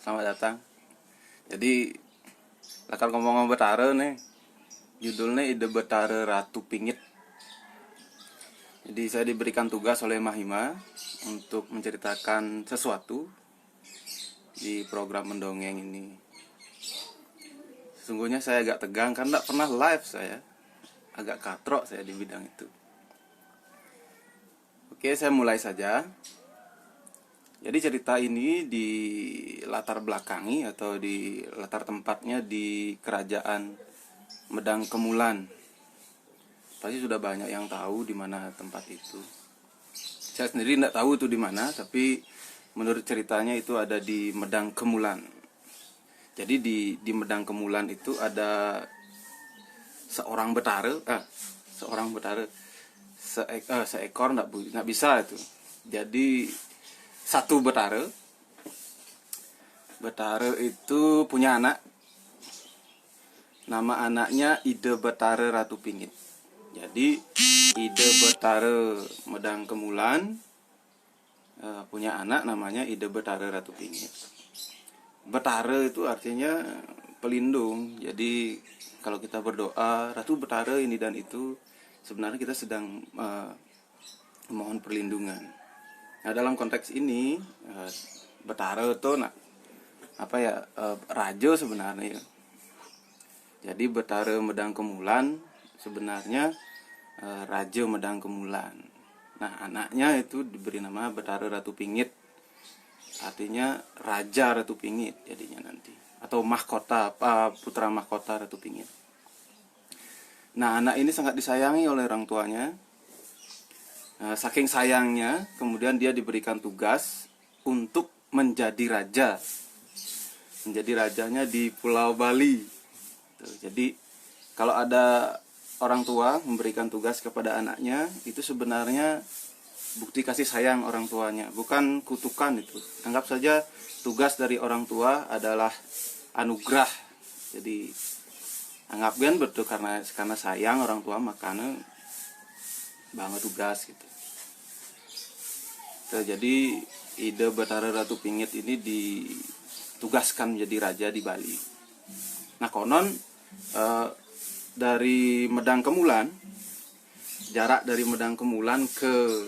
selamat datang. Jadi akan ngomong Betara nih. Judulnya Ide Betara Ratu Pingit. Jadi saya diberikan tugas oleh Mahima untuk menceritakan sesuatu di program mendongeng ini. Sesungguhnya saya agak tegang karena tidak pernah live saya. Agak katrok saya di bidang itu. Oke, saya mulai saja. Jadi cerita ini di latar belakangi atau di latar tempatnya di kerajaan Medang Kemulan. Pasti sudah banyak yang tahu di mana tempat itu. Saya sendiri tidak tahu itu di mana, tapi menurut ceritanya itu ada di Medang Kemulan. Jadi di Medang Kemulan itu ada seorang betara, seekor nggak bisa itu. Jadi satu betara itu punya anak. Nama anaknya Ide Betara Ratu Pingit. Jadi Ide Betara Medang Kemulan punya anak namanya Ide Betara Ratu Pingit. Betara itu artinya pelindung. Jadi kalau kita berdoa Ratu Betara ini dan itu, sebenarnya kita sedang memohon perlindungan. Nah, dalam konteks ini Betara itu raja sebenarnya. Jadi Betara Medang Kemulan sebenarnya Raja Medang Kemulan. Nah, anaknya itu diberi nama Betara Ratu Pingit. Artinya Raja Ratu Pingit jadinya nanti. Atau mahkota, putra mahkota Ratu Pingit. Nah, anak ini sangat disayangi oleh orang tuanya. Saking sayangnya, kemudian dia diberikan tugas untuk menjadi raja. Menjadi rajanya di Pulau Bali. Jadi kalau ada orang tua memberikan tugas kepada anaknya, itu sebenarnya bukti kasih sayang orang tuanya, bukan kutukan itu. Anggap saja tugas dari orang tua adalah anugerah. Jadi anggap kan betul karena sayang orang tua makanya banget tugas gitu. Jadi Ide Betara Ratu Pingit ini ditugaskan menjadi raja di Bali. Nah, konon dari Medang Kemulan, jarak dari Medang Kemulan ke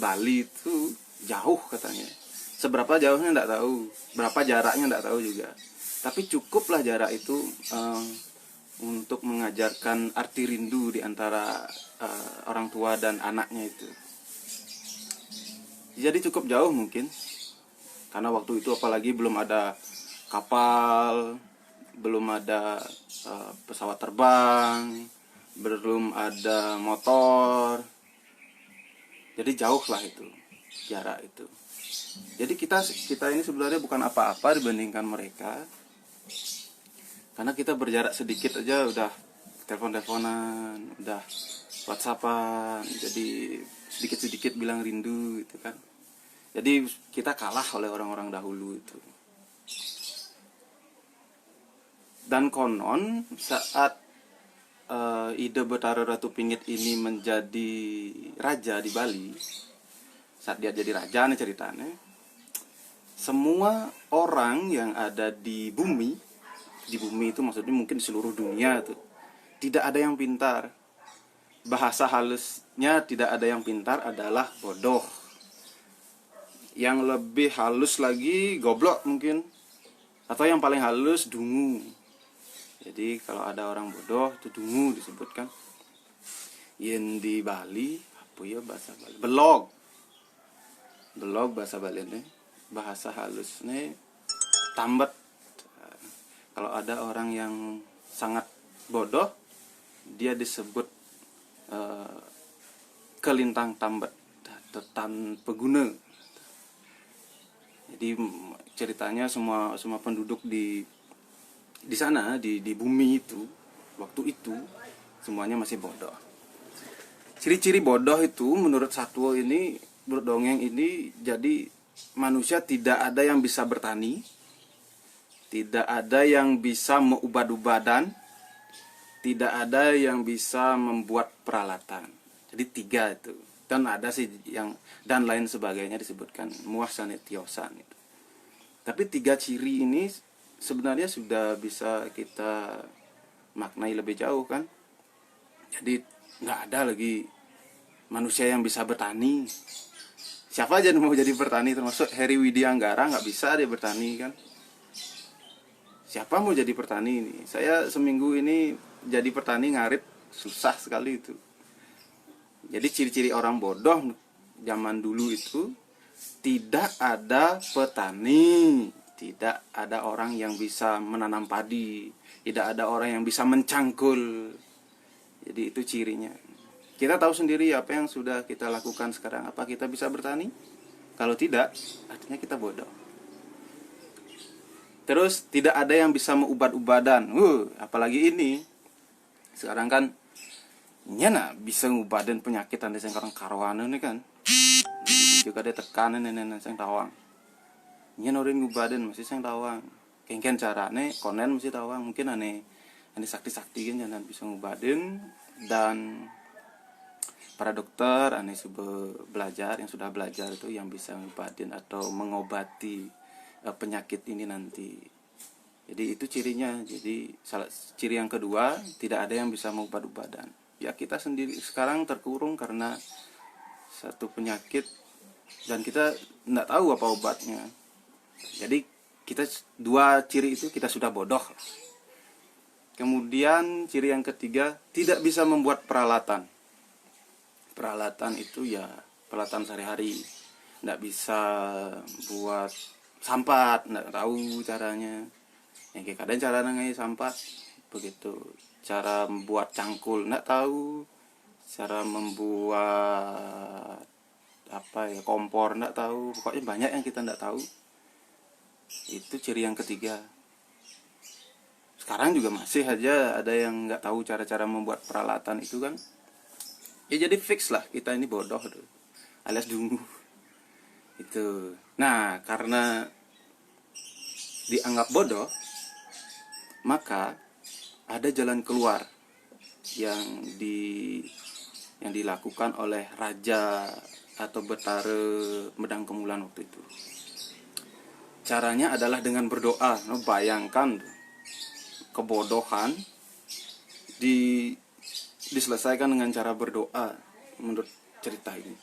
Bali itu jauh katanya. Seberapa jauhnya tidak tahu, berapa jaraknya tidak tahu juga. Tapi cukuplah jarak itu untuk mengajarkan arti rindu di antara orang tua dan anaknya itu. Jadi cukup jauh mungkin, karena waktu itu apalagi belum ada kapal, belum ada pesawat terbang, belum ada motor. Jadi jauh lah itu jarak itu. Jadi kita ini sebenarnya bukan apa-apa dibandingkan mereka, karena kita berjarak sedikit aja udah telepon-teleponan, udah WhatsAppan, jadi sedikit-sedikit bilang rindu gitu kan. Jadi kita kalah oleh orang-orang dahulu itu. Dan konon saat Ide Betara Ratu Pingit ini menjadi raja di Bali, saat dia jadi raja nih ceritanya, semua orang yang ada di bumi itu maksudnya mungkin di seluruh dunia tuh, tidak ada yang pintar. Bahasa halusnya tidak ada yang pintar adalah bodoh. Yang lebih halus lagi goblok mungkin. Atau yang paling halus dungu. Jadi kalau ada orang bodoh itu dungu disebutkan. Yang di Bali apa ya bahasa Bali? Belog bahasa Bali ini. Bahasa halusnya tambet. Kalau ada orang yang sangat bodoh, dia disebut kelintang tambet atau tanpa guna. Jadi ceritanya semua penduduk di sana di bumi itu waktu itu semuanya masih bodoh. Ciri-ciri bodoh itu menurut satwa ini, menurut dongeng ini, jadi manusia tidak ada yang bisa bertani, tidak ada yang bisa mengubah-ubah, tidak ada yang bisa membuat peralatan. Jadi 3 itu. Dan ada sih yang dan lain sebagainya disebutkan muah sanetiosan itu. Tapi 3 ciri ini sebenarnya sudah bisa kita maknai lebih jauh kan. Jadi nggak ada lagi manusia yang bisa bertani. Siapa aja yang mau jadi petani, termasuk Heri Widianggara nggak bisa dia bertani kan. Siapa mau jadi petani ini? Saya seminggu ini jadi petani ngarit susah sekali itu. Jadi ciri-ciri orang bodoh zaman dulu itu, tidak ada petani, tidak ada orang yang bisa menanam padi, tidak ada orang yang bisa mencangkul. Jadi itu cirinya. Kita tahu sendiri apa yang sudah kita lakukan sekarang. Apa kita bisa bertani? Kalau tidak, artinya kita bodoh. Terus tidak ada yang bisa meubat-ubadan. Apalagi ini. Sekarang kan nyana bisa ngubaden penyakit anda yang orang karowana ini kan. Juga ada tekanan nenek yang tawang. Nyana orang ngubaden masih yang tawang. Kengken carane konen masih tawang. Mungkin ane sakti-sakti kan jangan bisa ngubaden. Dan para dokter ane yang sudah belajar itu yang bisa ngubaden atau mengobati penyakit ini nanti. Jadi itu cirinya. Jadi ciri yang kedua, tidak ada yang bisa mengobat-obatan. Ya kita sendiri sekarang terkurung karena satu penyakit dan kita tidak tahu apa obatnya. Jadi kita 2 ciri itu kita sudah bodoh. Kemudian ciri yang ketiga, tidak bisa membuat peralatan. Peralatan itu ya peralatan sehari-hari. Tidak bisa buat sampat, tidak tahu caranya. Yang kayak kadang cara nangai sampat begitu, cara membuat cangkul nggak tahu, cara membuat kompor nggak tahu, pokoknya banyak yang kita nggak tahu. Itu ciri yang ketiga. Sekarang juga masih aja ada yang nggak tahu cara-cara membuat peralatan itu kan. Ya jadi fix lah kita ini bodoh tuh, alias dungu itu. Nah karena dianggap bodoh, maka ada jalan keluar yang dilakukan oleh Raja atau Betara Medang Kemulan waktu itu. Caranya adalah dengan berdoa. Bayangkan kebodohan diselesaikan dengan cara berdoa menurut cerita ini.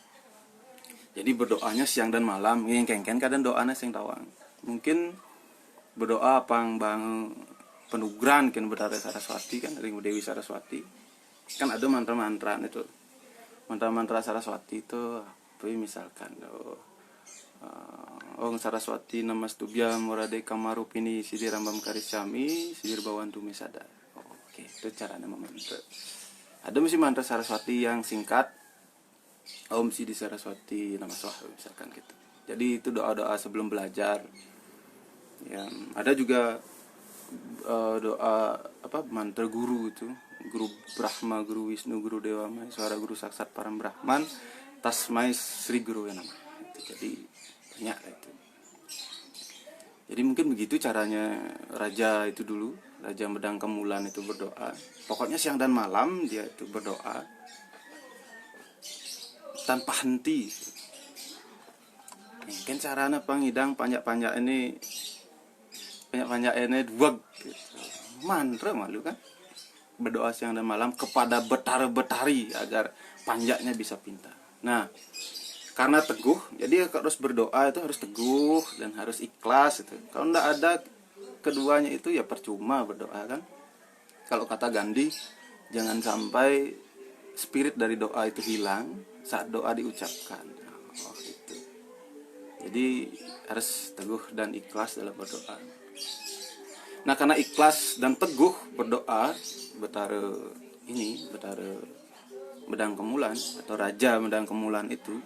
Jadi berdoanya siang dan malam. Yang kengken kadang doanya sing tawang. Mungkin berdoa bang penugran kan Betara Saraswati kan, dari Dewi Saraswati kan ada mantra-mantra itu. Mantra-mantra Saraswati itu misalkan Ong Saraswati namastubhya morade kamarupini sidir rambam karisyami sidir bawantu mesada. Oke, itu caranya memantra. Ada mesti mantra Saraswati yang singkat, Om Sidi Saraswati Namaswah misalkan gitu. Jadi itu doa-doa sebelum belajar. Yang ada juga doa mantra guru itu, guru Brahma, guru Wisnu, guru Dewa Maheswara, guru Saksat Param Brahman, Tasmai Sri Guru nama. Jadi banyak itu. Jadi mungkin begitu caranya raja itu dulu, Raja Medang Kemulan itu berdoa. Pokoknya siang dan malam dia itu berdoa tanpa henti. Mungkin caranya pangidang panjak-panjak ini duag gitu. Mantra malu kan, berdoa siang dan malam kepada betara-betari agar panjaknya bisa pintar. Nah karena teguh, jadi harus berdoa itu harus teguh dan harus ikhlas itu. Kalau tidak ada keduanya itu ya percuma berdoa kan. Kalau kata Gandhi, jangan sampai spirit dari doa itu hilang saat doa diucapkan. Gitu. Jadi harus teguh dan ikhlas dalam berdoa. Nah karena ikhlas dan teguh berdoa, Betara Medang Kemulan atau Raja Medang Kemulan itu,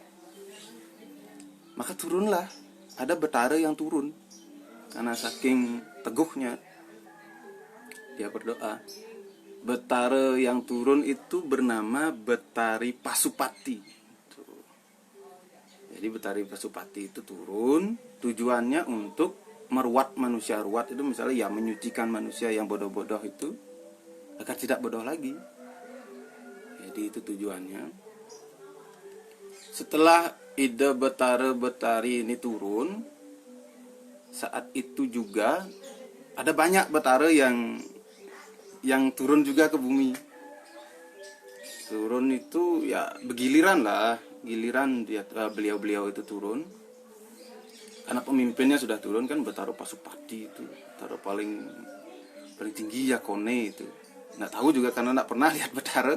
maka turunlah ada betara yang turun karena saking teguhnya dia berdoa. Betara yang turun itu bernama Betari Pasupati. Jadi Betari Pasupati itu turun tujuannya untuk meruat manusia. Ruat itu misalnya ya menyucikan manusia yang bodoh-bodoh itu agar tidak bodoh lagi. Jadi itu tujuannya. Setelah ide betara-betari ini turun, saat itu juga ada banyak Betara yang turun juga ke bumi. Turun itu ya bergiliran lah, giliran dia beliau-beliau itu turun. Karena pemimpinnya sudah turun kan, Betara Pasupati itu, Betara paling tinggi ya Kone itu. Nggak tahu juga karena nggak pernah lihat Betara.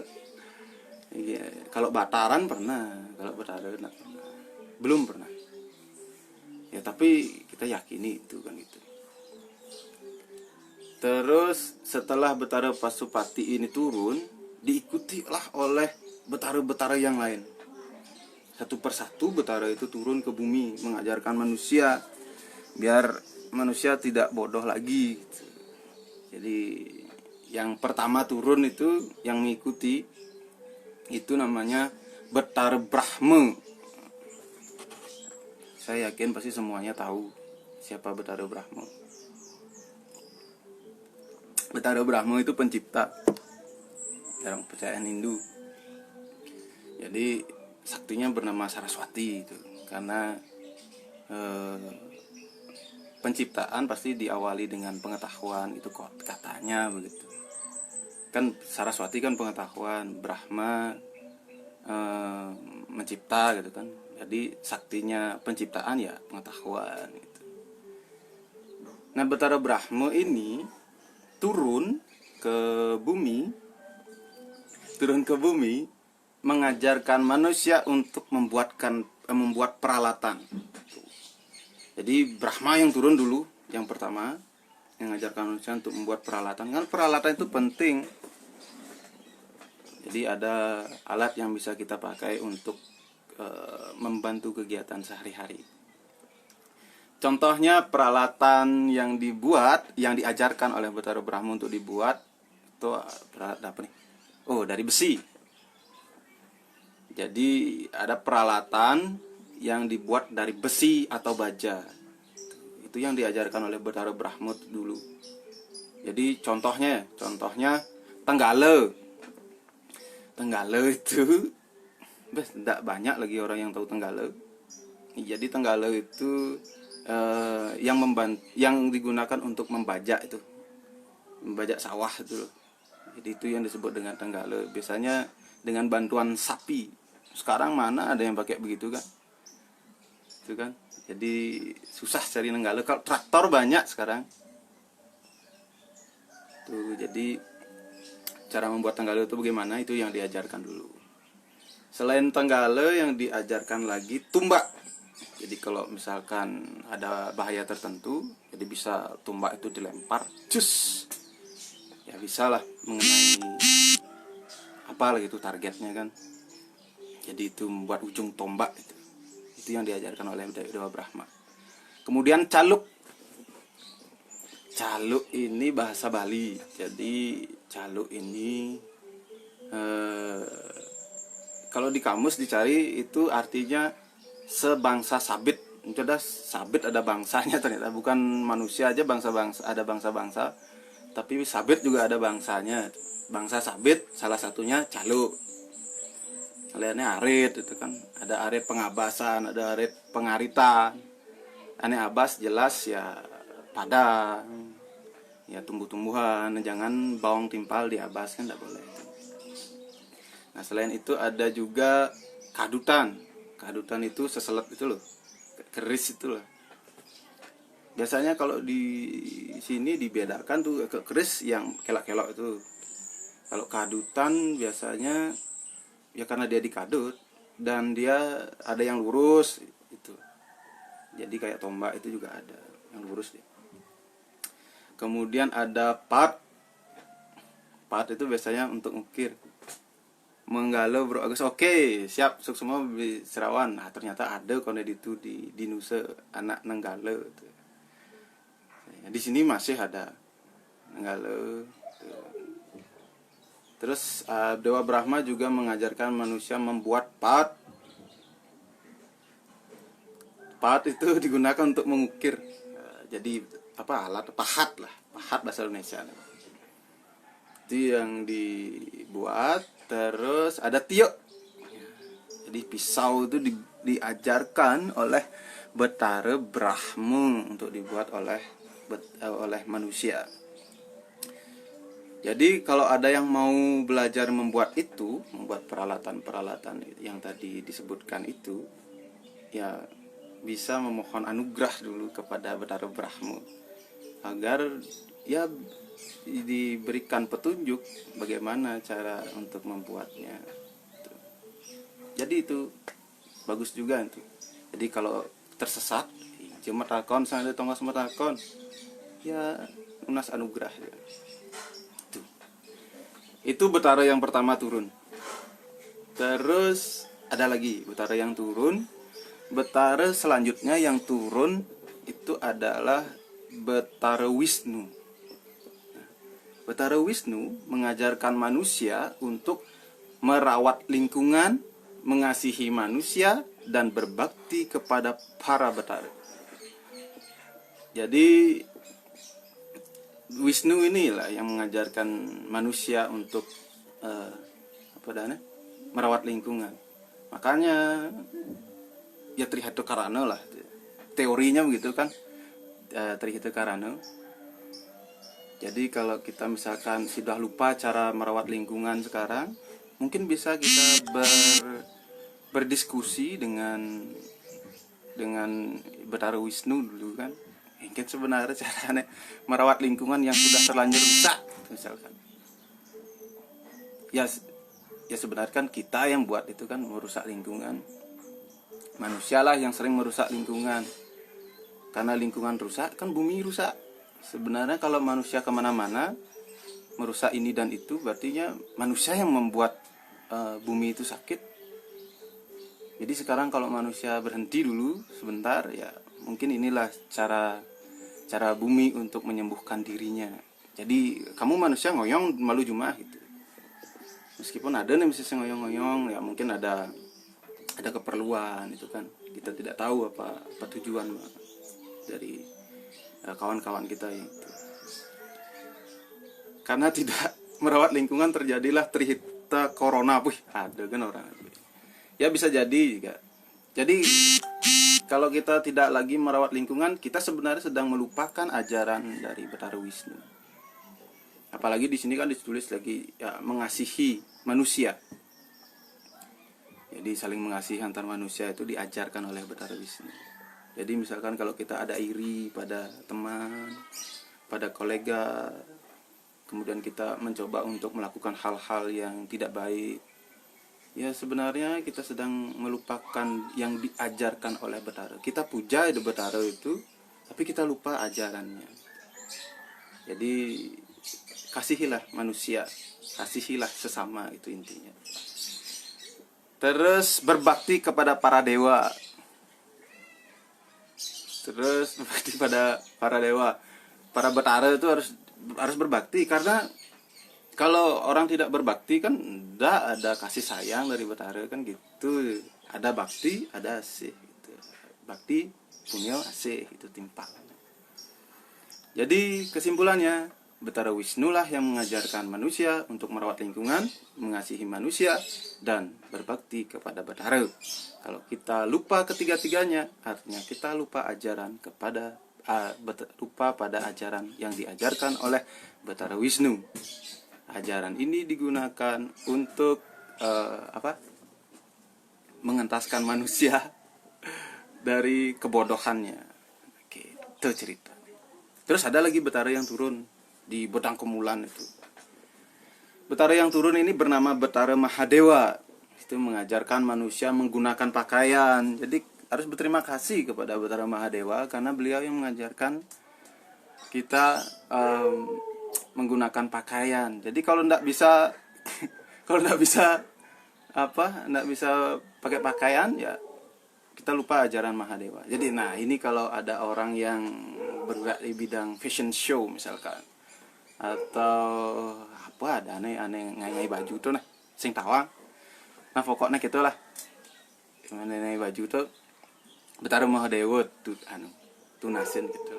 Ya, kalau Bataran pernah, kalau Betara nggak pernah, belum pernah. Ya tapi kita yakini itu kan gitu. Terus setelah Betara Pasupati ini turun, diikutilah oleh Betara-Betara yang lain. Satu persatu Betara itu turun ke bumi mengajarkan manusia biar manusia tidak bodoh lagi gitu. Jadi yang pertama turun itu yang mengikuti itu namanya Betara Brahma. Saya yakin pasti semuanya tahu siapa Betara Brahma. Betara Brahma itu pencipta dalam kepercayaan Hindu. Jadi saktinya bernama Saraswati itu karena penciptaan pasti diawali dengan pengetahuan, itu katanya begitu. Kan Saraswati kan pengetahuan, Brahma mencipta gitu kan. Jadi saktinya penciptaan ya pengetahuan gitu. Nah, Betara Brahma ini turun ke bumi mengajarkan manusia untuk membuat peralatan. Jadi Brahma yang turun dulu, yang pertama, yang mengajarkan manusia untuk membuat peralatan. Kan peralatan itu penting. Jadi ada alat yang bisa kita pakai untuk membantu kegiatan sehari-hari. Contohnya peralatan yang diajarkan oleh Betara Brahma untuk dibuat itu apa nih? Oh, dari besi. Jadi ada peralatan yang dibuat dari besi atau baja. Itu yang diajarkan oleh Betara Brahma dulu. Jadi contohnya Tenggala. Tenggala itu tidak banyak lagi orang yang tahu Tenggala. Jadi Tenggala itu yang digunakan untuk membajak sawah itu. Jadi itu yang disebut dengan Tenggala. Biasanya dengan bantuan sapi. Sekarang mana ada yang pakai begitu kan? Itu kan. Jadi susah cari Tenggala. Kalau traktor banyak sekarang. Tuh, jadi cara membuat Tenggala itu bagaimana? Itu yang diajarkan dulu. Selain Tenggala yang diajarkan lagi tumbak. Jadi kalau misalkan ada bahaya tertentu, jadi bisa tumbak itu dilempar, cus, ya bisa lah mengenai apa lah itu targetnya kan. Jadi itu membuat ujung tombak itu yang diajarkan oleh Dewa Brahma. Kemudian caluk ini bahasa Bali. Jadi caluk ini kalau di kamus dicari itu artinya sebangsa sabit. Coba sabit ada bangsanya, ternyata bukan manusia aja bangsa-bangsa, ada bangsa-bangsa, tapi sabit juga ada bangsanya. Bangsa sabit salah satunya caluk. Lainnya arit itu kan, ada arit pengabasan, ada arit pengaritan. Ane abas jelas ya padang, ya tumbuh-tumbuhan, jangan bawang timpal di abas kan tidak boleh. Nah selain itu ada juga kadutan. Kadutan itu seselet itu loh, keris itu loh. Biasanya kalau di sini dibedakan tuh ke keris yang kelak-kelok itu. Kalau kadutan biasanya ya karena dia dikadut dan dia ada yang lurus itu. Jadi kayak tombak itu juga ada yang lurus dia. Kemudian ada part itu biasanya untuk ukir. Menggalau Bro Agus, oke siap suk semua di Serawan. Nah ternyata ada konde itu di Nusa anak Nenggala gitu. Di sini masih ada Nenggala. Terus Dewa Brahma juga mengajarkan manusia membuat pat itu digunakan untuk mengukir. Jadi apa alat pahat bahasa Indonesia. Itu yang dibuat. Terus ada tiok. Jadi pisau itu diajarkan oleh Betara Brahma untuk dibuat oleh manusia. Jadi kalau ada yang mau belajar membuat itu, membuat peralatan-peralatan yang tadi disebutkan itu, ya bisa memohon anugerah dulu kepada Betara Brahma agar ya diberikan petunjuk bagaimana cara untuk membuatnya. Jadi itu bagus juga itu. Jadi kalau tersesat, cuma takon sampai tonggas metakon, ya unas anugerah ya. Itu betara yang pertama turun. Terus ada lagi betara yang turun. Betara selanjutnya yang turun itu adalah Betara Wisnu. Betara Wisnu mengajarkan manusia untuk merawat lingkungan, mengasihi manusia, dan berbakti kepada para betara. Jadi Wisnu inilah yang mengajarkan manusia untuk merawat lingkungan. Makanya ya Trihita Karana lah, teorinya begitu kan, Trihita Karana. Jadi kalau kita misalkan sudah lupa cara merawat lingkungan sekarang, mungkin bisa kita berdiskusi dengan Betara Wisnu dulu kan. Mungkin sebenarnya caranya merawat lingkungan yang sudah terlanjur rusak misalkan. Ya sebenarnya kan kita yang buat itu kan merusak lingkungan. Manusialah yang sering merusak lingkungan. Karena lingkungan rusak kan bumi rusak. Sebenarnya kalau manusia kemana-mana merusak ini dan itu, berarti manusia yang membuat bumi itu sakit. Jadi sekarang kalau manusia berhenti dulu sebentar, ya mungkin inilah cara bumi untuk menyembuhkan dirinya. Jadi kamu manusia ngoyong malu cuma gitu. Meskipun ada nih misalnya ngoyong-ngoyong, ya mungkin ada keperluan itu kan. Kita tidak tahu apa tujuan dari kawan-kawan kita itu. Karena tidak merawat lingkungan terjadilah Trihita Corona. Ada kan orang. Ya bisa jadi juga. Jadi kalau kita tidak lagi merawat lingkungan, kita sebenarnya sedang melupakan ajaran dari Betara Wisnu. Apalagi di sini kan ditulis lagi ya, mengasihi manusia. Jadi saling mengasihi antar manusia itu diajarkan oleh Betara Wisnu. Jadi misalkan kalau kita ada iri pada teman, pada kolega, kemudian kita mencoba untuk melakukan hal-hal yang tidak baik, ya sebenarnya kita sedang melupakan yang diajarkan oleh Betara. Kita puja itu Betara itu, tapi kita lupa ajarannya. Jadi kasihilah manusia, kasihilah sesama, itu intinya. Terus berbakti kepada para dewa. Terus berbakti pada para dewa. Para Betara itu harus berbakti, karena kalau orang tidak berbakti kan tidak ada kasih sayang dari Betara kan gitu. Ada bakti, ada asih gitu. Bakti, punya, asih itu timpal. Jadi kesimpulannya, Betara Wisnu lah yang mengajarkan manusia untuk merawat lingkungan, mengasihi manusia, dan berbakti kepada Betara. Kalau kita lupa ketiga-tiganya, artinya kita lupa lupa pada ajaran yang diajarkan oleh Betara Wisnu. Ajaran ini digunakan untuk mengentaskan manusia dari kebodohannya. Oke, itu cerita. Terus ada lagi Betara yang turun di Bedang Kemulan itu. Betara yang turun ini bernama Betara Mahadewa. Itu mengajarkan manusia menggunakan pakaian. Jadi harus berterima kasih kepada Betara Mahadewa karena beliau yang mengajarkan kita menggunakan pakaian. Jadi kalau tidak bisa pakai pakaian, ya kita lupa ajaran Mahadewa. Jadi ini kalau ada orang yang bergerak di bidang fashion show misalkan, atau ada aneh ngai baju tuh sing tawang. Pokoknya gitulah. Ngai baju tuh Betara Mahadewa tuh tunasin gitu.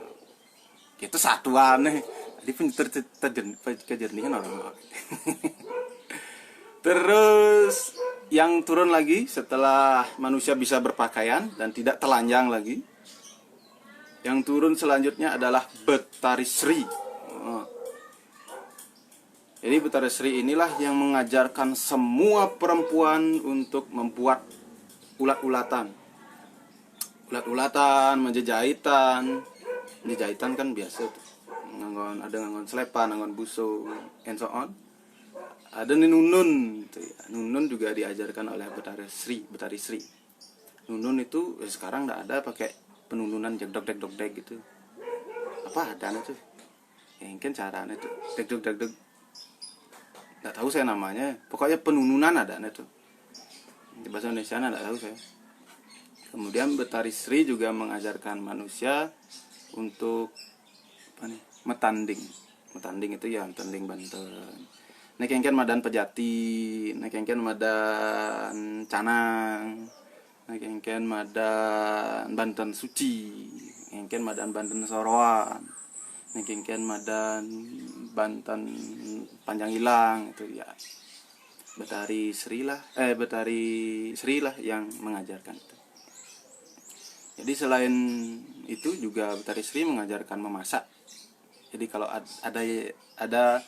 Itu satu aneh. Jadi pun kejernihan orang. Terus yang turun lagi setelah manusia bisa berpakaian dan tidak telanjang lagi, Yang turun selanjutnya adalah Betari Sri. Jadi Betari Sri inilah yang mengajarkan semua perempuan untuk membuat ulat-ulatan. Ulat-ulatan, menjejahitan. Menjejahitan kan biasa tuh. Ada nganggon selepan, nganggon buso, and so on. Ada nunun gitu ya. Nunun juga diajarkan oleh Betari Sri. Nunun itu sekarang enggak ada pakai penununan jegdog-deg gitu. Apa adanya tuh? Ya, mungkin caranya tuh deg-deg nggak tahu saya namanya, pokoknya penununan ada tuh di bahasa Indonesia nggak tahu saya. Kemudian Betari Sri juga mengajarkan manusia untuk apa nih, metanding itu ya metanding Banten, nekengken madan Pejati, nekengken madan Canang, nekengken madan Banten Suci, nekengken madan Banten Soroan, nekengken madan Banten Panjang Hilang itu ya. Betari Sri lah yang mengajarkan itu. Jadi selain itu juga Betari Sri mengajarkan memasak. Jadi kalau ada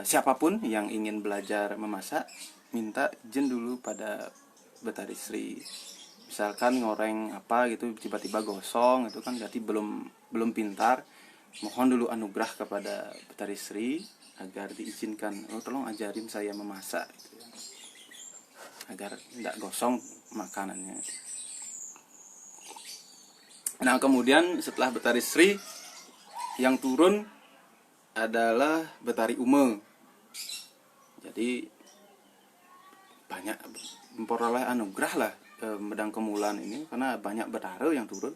siapapun yang ingin belajar memasak, minta izin dulu pada Betari Sri. Misalkan ngoreng apa gitu tiba-tiba gosong itu kan berarti belum pintar. Mohon dulu anugerah kepada Betari Sri agar diizinkan, tolong ajarin saya memasak gitu ya. Agar tidak gosong makanannya. Nah kemudian setelah Betari Sri, yang turun adalah Betari Ume. Jadi banyak memperoleh anugerah lah Medang Kemulan ini karena banyak betara yang turun.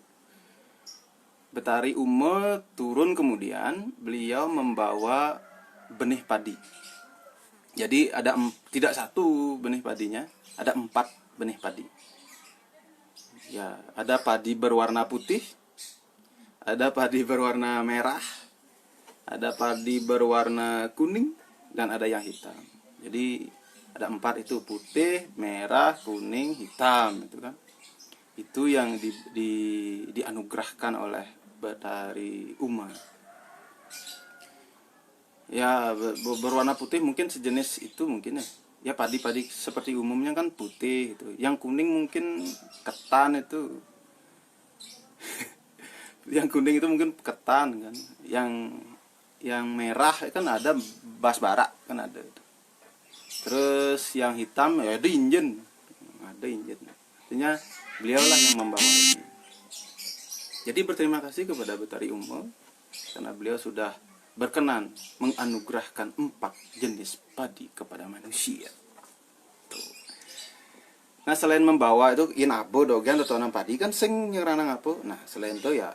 Betari Ume turun kemudian beliau membawa benih padi. Jadi tidak satu benih padinya, ada 4 benih padi. Ya, ada padi berwarna putih, ada padi berwarna merah, ada padi berwarna kuning, dan ada yang hitam. Jadi ada 4 itu, putih, merah, kuning, hitam itu kan. Itu yang dianugerahkan oleh Betari Ume. Ya berwarna putih mungkin sejenis itu mungkin ya. Ya padi-padi seperti umumnya kan putih itu. Yang kuning mungkin ketan itu. Yang kuning itu mungkin ketan kan. Yang merah kan ada basbarak kan ada. Terus yang hitam ya ada injen. Ada injen. Artinya beliau lah yang membawa ini. Jadi berterima kasih kepada Betari Ume karena beliau sudah berkenan menganugerahkan 4 jenis padi kepada manusia. Tuh. Nah selain membawa itu inabo dogan atau tanam padi kan sing nyerana ngapo. Nah selain itu ya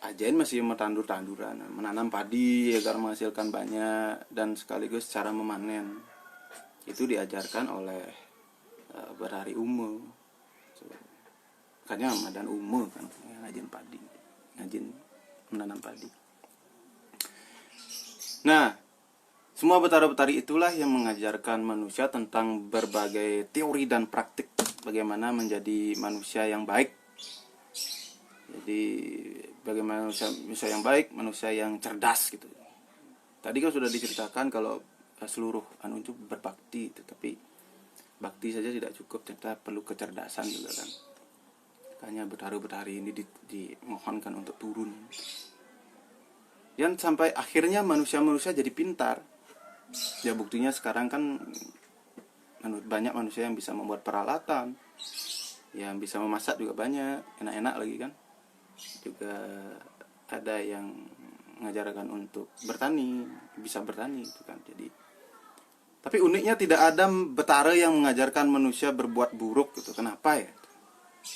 ajain masih tanduran, menanam padi agar menghasilkan banyak dan sekaligus cara memanen. Itu diajarkan oleh Betari Ume. Makanya Madan Ume kan ngajin padi, ngajin menanam padi. Nah, semua betara-betari itulah yang mengajarkan manusia tentang berbagai teori dan praktik bagaimana menjadi manusia yang baik. Jadi bagaimana manusia yang baik, manusia yang cerdas gitu. Tadi kan sudah diceritakan kalau seluruh itu berbakti, tetapi bakti saja tidak cukup, ternyata perlu kecerdasan juga kan. Makanya betara-betari ini dimohonkan untuk turun. Dan sampai akhirnya manusia-manusia jadi pintar. Ya buktinya sekarang kan banyak manusia yang bisa membuat peralatan, yang bisa memasak juga banyak, enak-enak lagi kan. Juga ada yang mengajarkan untuk bertani, bisa bertani itu kan. Jadi tapi uniknya tidak ada betara yang mengajarkan manusia berbuat buruk gitu. Kenapa ya?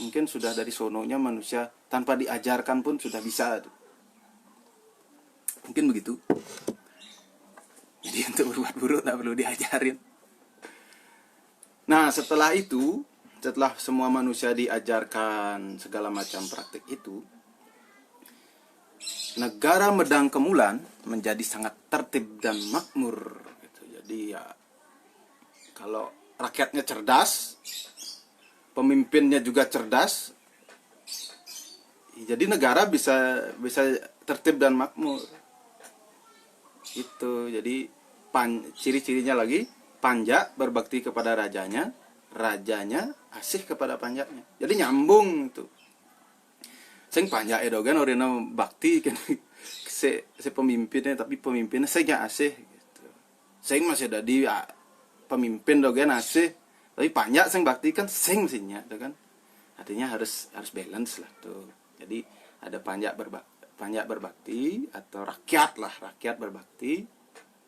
Mungkin sudah dari sononya manusia tanpa diajarkan pun sudah bisa. Mungkin begitu. Jadi untuk berbuat buruk tak perlu diajarin. Nah setelah itu, setelah semua manusia diajarkan segala macam praktik itu, negara Medang Kemulan menjadi sangat tertib dan makmur gitu. Jadi ya kalau rakyatnya cerdas, pemimpinnya juga cerdas, jadi negara bisa bisa tertib dan makmur. Itu jadi ciri-cirinya lagi, panja berbakti kepada rajanya, rajanya asih kepada panjanya. Jadi nyambung itu. Sing panja edogan orina bakti kan si pemimpinnya, tapi pemimpinnya saya asih gitu. Sing masih jadi pemimpin dogen asih, tapi panja sing bakti kan sing sinya tuh kan. Artinya harus balance lah tuh. Jadi ada panja berbakti atau rakyat berbakti.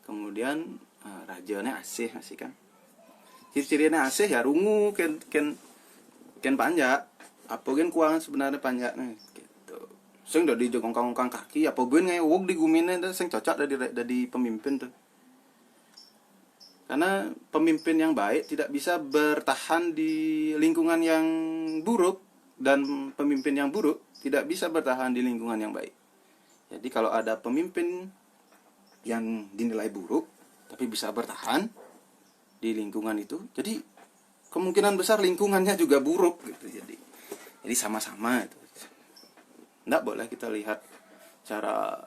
Kemudian rajanya asih kan. Ciri-cirinya asih ya rungu ken panja. Apa gen kuangan sebenarnya panjanya gitu. Sing dari jongkang-jongkang kaki apa gen ngewog di gumine itu sing cocok dari pemimpin tuh. Karena pemimpin yang baik tidak bisa bertahan di lingkungan yang buruk, dan pemimpin yang buruk tidak bisa bertahan di lingkungan yang baik. Jadi kalau ada pemimpin yang dinilai buruk tapi bisa bertahan di lingkungan itu, jadi kemungkinan besar lingkungannya juga buruk gitu. Jadi sama-sama itu. Nggak boleh kita lihat cara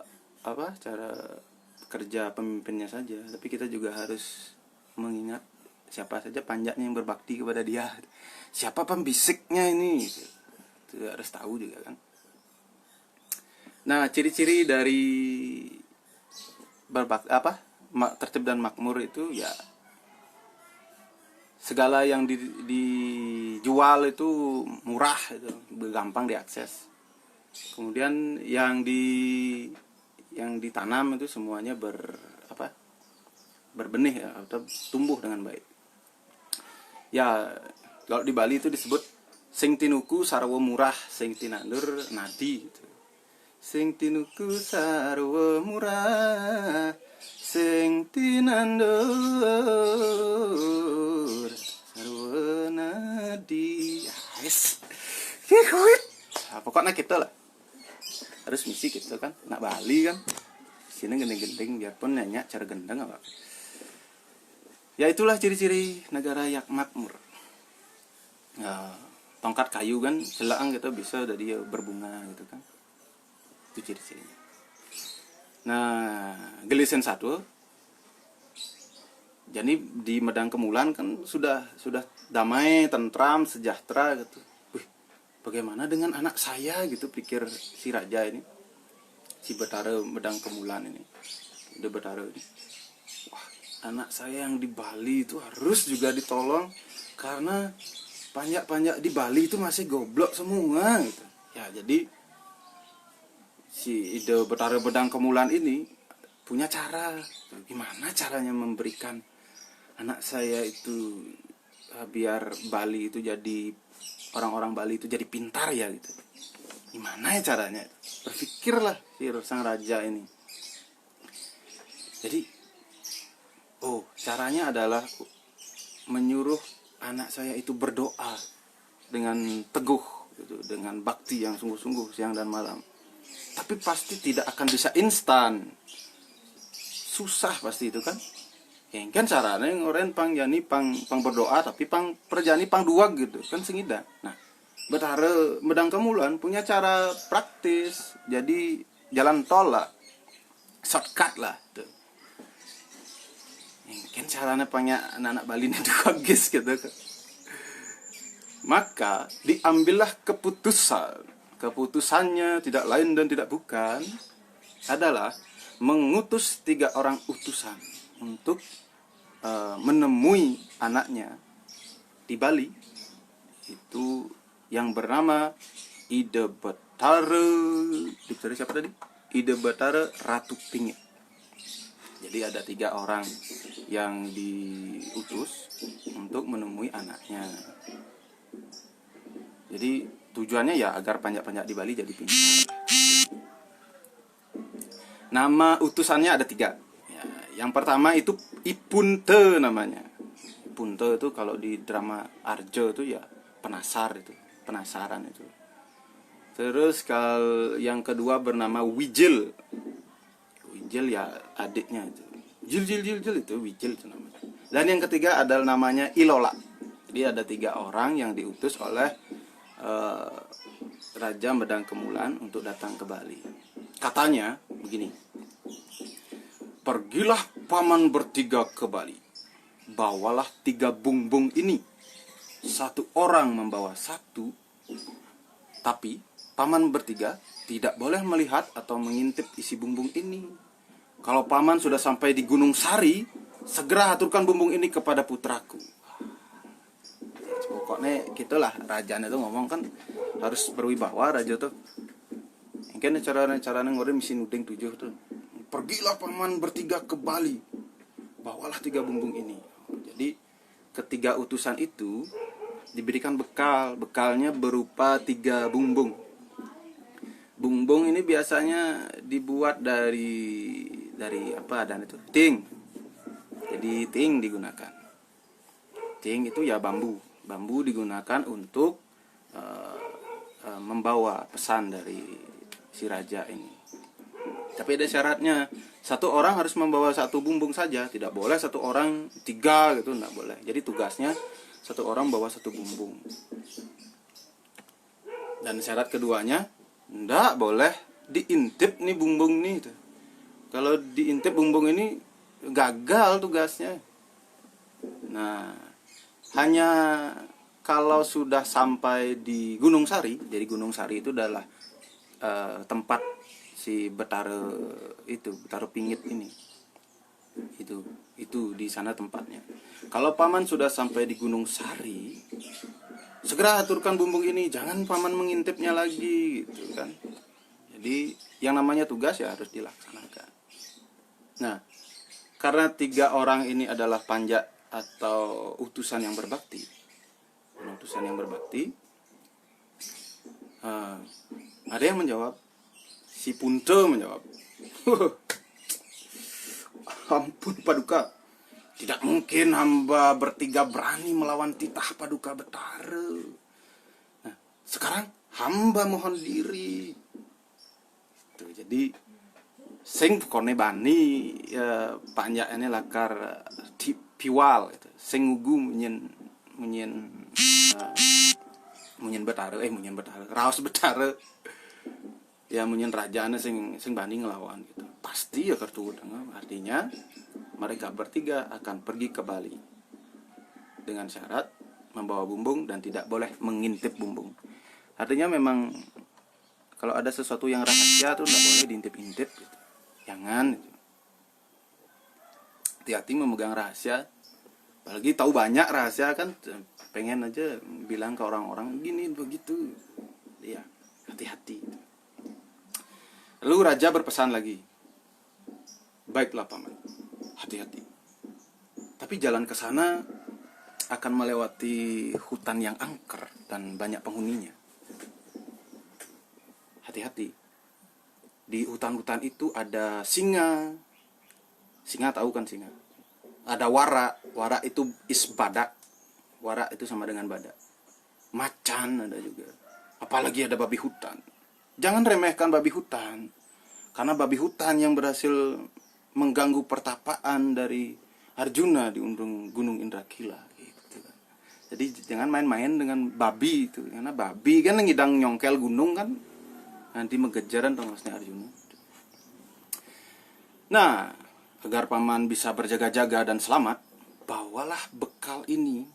kerja pemimpinnya saja, tapi kita juga harus mengingat siapa saja panjatnya yang berbakti kepada dia, siapa pembisiknya ini, itu harus tahu juga kan. Nah, ciri-ciri dari tertib dan makmur itu ya segala yang dijual itu murah, itu gampang diakses. Kemudian yang ditanam itu semuanya berbenih ya, atau tumbuh dengan baik. Ya, kalau di Bali itu disebut sing tinuku sarwa murah, sing tinandur nadi gitu. Sing tinuku sarwa murah, sing tinandur sarwa nadi. Yes. Nah, pokoknya kita lah harus misi gitu kan, nak Bali kan sini gendeng-gendeng biarpun nanya cara gendeng apa. Ya itulah ciri-ciri negara yang makmur. Ya, tongkat kayu kan celang gitu bisa dari berbunga gitu kan. Itu ciri-cirinya. Nah, Gelisen 1. Jadi di Medang Kemulan kan sudah damai, tentram, sejahtera gitu. Wih, bagaimana dengan anak saya gitu, pikir si raja ini. Si Betara Medang Kemulan ini. Udah Betara ini. Wah, anak saya yang di Bali itu harus juga ditolong karena panjak-panjak di Bali itu masih goblok semua gitu. Ya, jadi si ide Betara Medang Kemulan ini punya cara. Gimana caranya memberikan anak saya itu biar Bali itu jadi, orang-orang Bali itu jadi pintar ya gitu. Gimana ya caranya? Berpikirlah si sang raja ini. Jadi, caranya adalah menyuruh anak saya itu berdoa dengan teguh, gitu, dengan bakti yang sungguh-sungguh siang dan malam. Tapi pasti tidak akan bisa instan, susah pasti itu kan. Yang kan caranya orang pang berdoa tapi pang perjani pang dua gitu kan sengida. Nah, Betara Medang Kemulan punya cara praktis, jadi jalan tol lah, shortcut lah tuh. Mungkin caranya punya anak-anak Bali ini bagus gitu kan. Maka diambillah keputusannya tidak lain dan tidak bukan adalah mengutus 3 orang utusan untuk menemui anaknya di Bali, itu yang bernama Ide Betara. Dicari siapa tadi? Ide Betara Ratu Pingit. Jadi ada 3 orang yang diutus untuk menemui anaknya. Jadi tujuannya ya agar panjak-panjak di Bali jadi pintar. Nama utusannya ada 3. Ya, yang pertama itu Ipunte namanya. Ipunte itu kalau di drama Arjo itu ya penasaran itu. Terus kalau yang kedua bernama Wijil. Wijil ya adiknya itu. Jil itu Wijil itu namanya. Dan yang ketiga adalah namanya Ilola. Jadi ada 3 orang yang diutus oleh Raja Medang Kemulan untuk datang ke Bali. Katanya begini, pergilah paman bertiga ke Bali, bawalah 3 bungbung ini, 1 orang membawa 1, tapi paman bertiga tidak boleh melihat atau mengintip isi bungbung ini. Kalau paman sudah sampai di Gunung Sari, segera aturkan bungbung ini kepada putraku. Pokoknya gitulah, rajanya tuh ngomong kan harus berwibawa raja tuh. Mungkin cara-caranya ngoreng mesin udeng 7 tuh. Pergilah paman bertiga ke Bali, bawalah 3 bungbung ini. Jadi ketiga utusan itu diberikan bekal. Bekalnya berupa 3 bungbung. Bungbung ini biasanya dibuat dari apa dan itu? Ting. Jadi ting digunakan. Ting itu ya bambu. Bambu digunakan untuk membawa pesan dari si raja ini. Tapi ada syaratnya, 1 orang harus membawa 1 bungbung saja, tidak boleh 1 orang 3 gitu, tidak boleh. Jadi tugasnya 1 orang bawa 1 bungbung. Dan syarat keduanya, tidak boleh diintip nih bungbung nih. Kalau diintip bungbung ini gagal tugasnya. Nah, hanya kalau sudah sampai di Gunung Sari, jadi Gunung Sari itu adalah tempat si Betara Pingit ini. Itu di sana tempatnya. Kalau paman sudah sampai di Gunung Sari, segera aturkan bungbung ini, jangan paman mengintipnya lagi gitu kan. Jadi yang namanya tugas ya harus dilaksanakan. Nah, karena 3 orang ini adalah panja atau utusan yang berbakti, ada yang menjawab, si Punte menjawab, ampun Paduka, tidak mungkin hamba bertiga berani melawan titah Paduka Betara. Nah, sekarang hamba mohon diri. Tuh, jadi sing kone bani panjaknya lakar piwal itu. Sing ngugu munyen Betara raos Betara. Ya munyen rajane sing bani ngelawan gitu. Pasti ya kartu artinya mereka bertiga akan pergi ke Bali dengan syarat membawa bumbung dan tidak boleh mengintip bumbung. Artinya memang kalau ada sesuatu yang rahasia tuh tidak boleh diintip-intip gitu. Jangan gitu. Hati-hati memegang rahasia, apalagi tahu banyak rahasia kan, pengen aja bilang ke orang-orang gini begitu. Ya, hati-hati. Lalu raja berpesan lagi, baiklah paman, hati-hati. Tapi jalan ke sana akan melewati hutan yang angker dan banyak penghuninya. Hati-hati. Di hutan-hutan itu ada singa. Singa tahu kan singa? Ada wara. Wara itu badak. Wara itu sama dengan badak. Macan ada juga. Apalagi ada babi hutan. Jangan remehkan babi hutan. Karena babi hutan yang berhasil mengganggu pertapaan dari Arjuna di undung Gunung Indrakila gitu. Jadi jangan main-main dengan babi itu. Karena babi kan ngidang nyongkel gunung kan, nanti mengejaran tongosnya Arjuna. Nah, agar paman bisa berjaga-jaga dan selamat, bawalah bekal ini.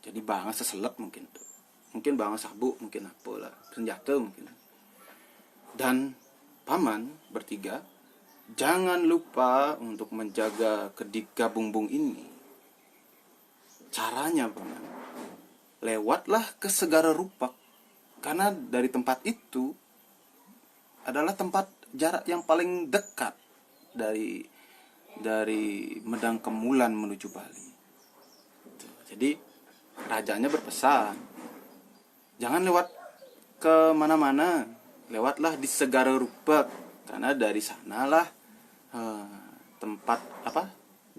Jadi banga seselep mungkin tuh. Mungkin banga sabuk, mungkin apalah, senjata mungkin. Dan paman bertiga jangan lupa untuk menjaga ketiga bungbung ini. Caranya paman, lewatlah ke Segara Rupak. Karena dari tempat itu adalah tempat jarak yang paling dekat dari Medang Kemulan menuju Bali. Jadi rajanya berpesan, jangan lewat ke mana-mana, lewatlah di Segara Rupak, karena dari sanalah tempat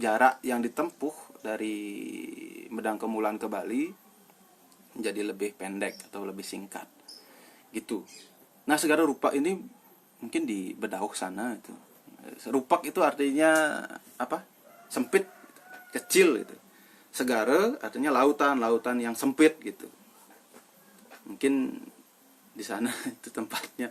jarak yang ditempuh dari Medang Kemulan ke Bali menjadi lebih pendek atau lebih singkat gitu. Nah, Segara Rupak ini mungkin di Bedauh sana itu. Rupak itu artinya apa? Sempit, kecil gitu. Segara artinya lautan yang sempit gitu. Mungkin di sana itu tempatnya.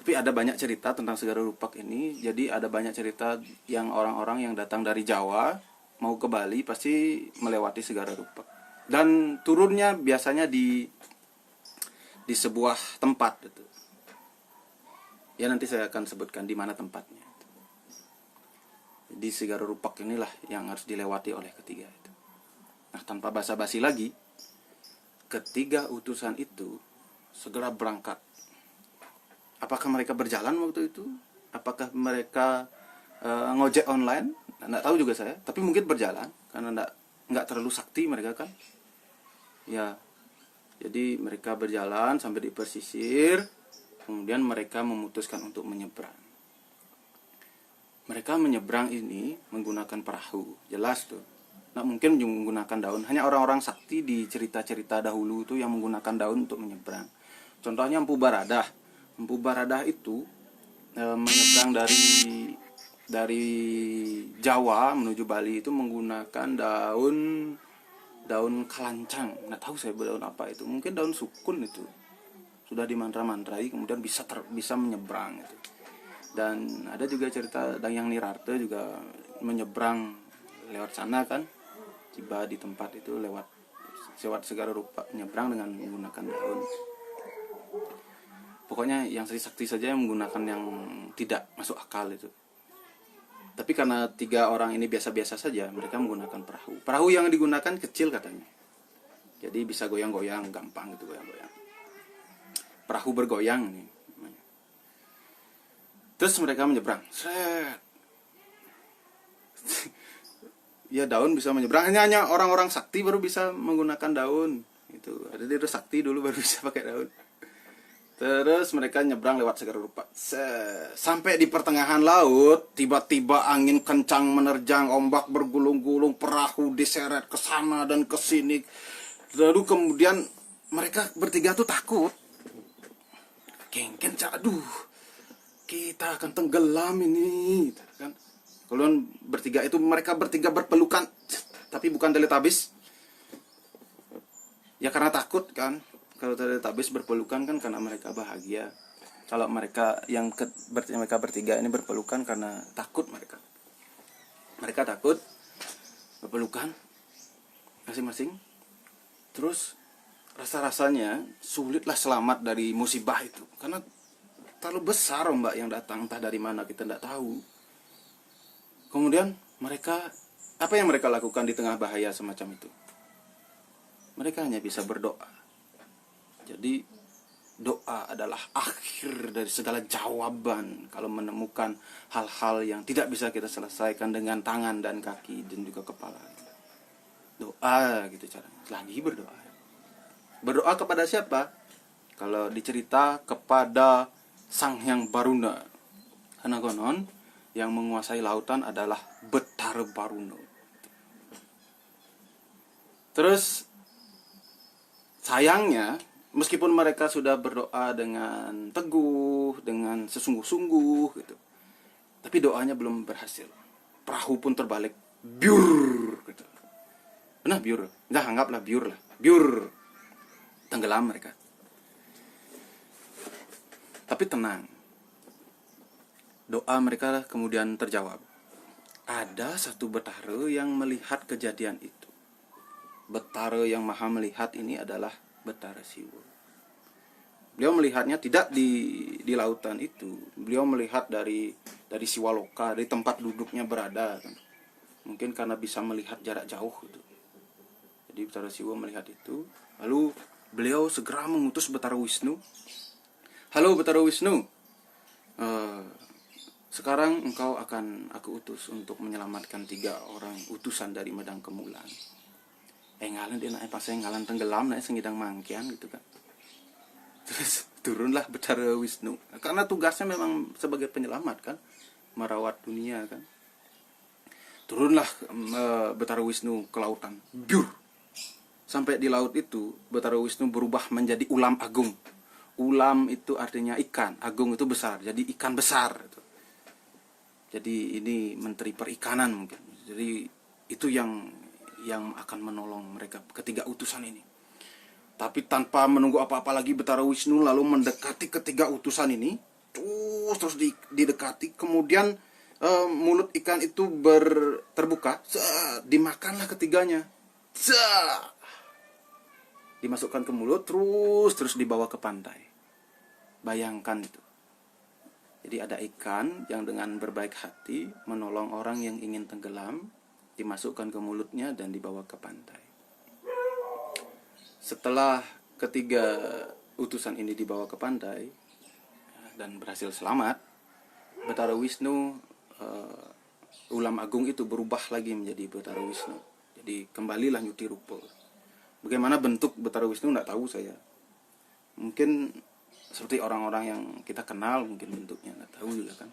Tapi ada banyak cerita tentang Segara Rupak ini. Jadi ada banyak cerita yang orang-orang yang datang dari Jawa mau ke Bali pasti melewati Segara Rupak. Dan turunnya biasanya di sebuah tempat gitu. Ya nanti saya akan sebutkan di mana tempatnya. Di Segara Rupak inilah yang harus dilewati oleh ketiga itu. Nah, tanpa basa-basi lagi, ketiga utusan itu segera berangkat. Apakah mereka berjalan waktu itu? Apakah mereka ngojek online? Nggak tahu juga saya. Tapi mungkin berjalan karena nggak terlalu sakti mereka kan. Ya, jadi mereka berjalan sampai di pesisir. Kemudian mereka memutuskan untuk menyeberang. Mereka menyeberang ini menggunakan perahu. Jelas tuh. Nggak mungkin menggunakan daun. Hanya orang-orang sakti di cerita-cerita dahulu itu yang menggunakan daun untuk menyeberang. Contohnya Empu Baradah. Empu Baradah itu menyeberang dari Jawa menuju Bali itu menggunakan daun kalancang. Nggak tahu saya daun apa itu. Mungkin daun sukun itu. Sudah dimantra-mantrai kemudian bisa menyeberang itu. Dan ada juga cerita Dayang Nirarte juga menyeberang lewat sana kan. Tiba di tempat itu lewat Segara Rupak menyeberang dengan menggunakan daun. Pokoknya yang Sri Sakti saja yang menggunakan yang tidak masuk akal itu. Tapi karena tiga orang ini biasa-biasa saja, mereka menggunakan perahu. Perahu yang digunakan kecil katanya. Jadi bisa goyang-goyang, gampang gitu goyang-goyang. Perahu bergoyang nih. Terus mereka menyeberang. Sret. Ya daun bisa menyeberang. Hanya orang-orang sakti baru bisa menggunakan daun. Itu ada dia sakti dulu baru bisa pakai daun. Terus mereka nyebrang lewat Segara Rupak. Sampai di pertengahan laut, tiba-tiba angin kencang menerjang, ombak bergulung-gulung, perahu diseret ke sana dan ke sini. Lalu kemudian mereka bertiga tuh takut. Kengken, aduh, kita akan tenggelam ini, kan? Kemudian mereka bertiga berpelukan, tapi bukan Teletubbies. Ya karena takut kan. Kalau Teletubbies berpelukan kan karena mereka bahagia. Kalau mereka mereka bertiga ini berpelukan karena takut mereka. Mereka takut berpelukan masing-masing. Terus rasa-rasanya sulitlah selamat dari musibah itu. Karena terlalu besar ombak yang datang, entah dari mana kita tidak tahu. Kemudian apa yang mereka lakukan di tengah bahaya semacam itu? Mereka hanya bisa berdoa. Jadi doa adalah akhir dari segala jawaban kalau menemukan hal-hal yang tidak bisa kita selesaikan dengan tangan dan kaki dan juga kepala. Doa gitu caranya. Lagi berdoa. Berdoa kepada siapa? Kalau dicerita kepada Sang Hyang Baruna. Karena konon yang menguasai lautan adalah Betara Baruna. Terus sayangnya meskipun mereka sudah berdoa dengan teguh, dengan sesungguh-sungguh gitu. Tapi doanya belum berhasil. Perahu pun terbalik. Biur gitu. Benar biur. Nah, anggaplah biur lah. Biur. Tenggelam mereka. Tapi tenang. Doa mereka kemudian terjawab. Ada satu Betara yang melihat kejadian itu. Betara yang maha melihat ini adalah Betara Siwa. Beliau melihatnya tidak di lautan itu. Beliau melihat dari Siwaloka, dari tempat duduknya berada kan. Mungkin karena bisa melihat jarak jauh gitu. Jadi Betara Siwa melihat itu. Lalu beliau segera mengutus Betara Wisnu. Halo Betara Wisnu, sekarang engkau akan aku utus untuk menyelamatkan 3 orang utusan dari Medang Kemulan. Ngalan dia naik pas ngalan tenggelam naik sengidang mangkian gitu kan. Terus turunlah Betara Wisnu karena tugasnya memang sebagai penyelamat kan, merawat dunia kan. Turunlah Betara Wisnu ke lautan. Biur. Sampai di laut itu Betara Wisnu berubah menjadi ulam agung. Ulam itu artinya ikan, agung itu besar, jadi ikan besar itu. Jadi ini menteri perikanan mungkin. Jadi itu yang akan menolong mereka ketiga utusan ini. Tapi tanpa menunggu apa-apa lagi, Betara Wisnu lalu mendekati ketiga utusan ini, terus didekati. Kemudian mulut ikan itu terbuka, dimakanlah ketiganya. Dimasukkan ke mulut, terus dibawa ke pantai. Bayangkan itu. Jadi ada ikan yang dengan berbaik hati menolong orang yang ingin tenggelam, dimasukkan ke mulutnya dan dibawa ke pantai. Setelah ketiga utusan ini dibawa ke pantai dan berhasil selamat, Betara Wisnu, ulam agung itu berubah lagi menjadi Betara Wisnu. Jadi kembalilah Nyuti Rupa. Bagaimana bentuk Betara Wisnu nggak tahu saya. Mungkin seperti orang-orang yang kita kenal, mungkin bentuknya nggak tahu juga kan.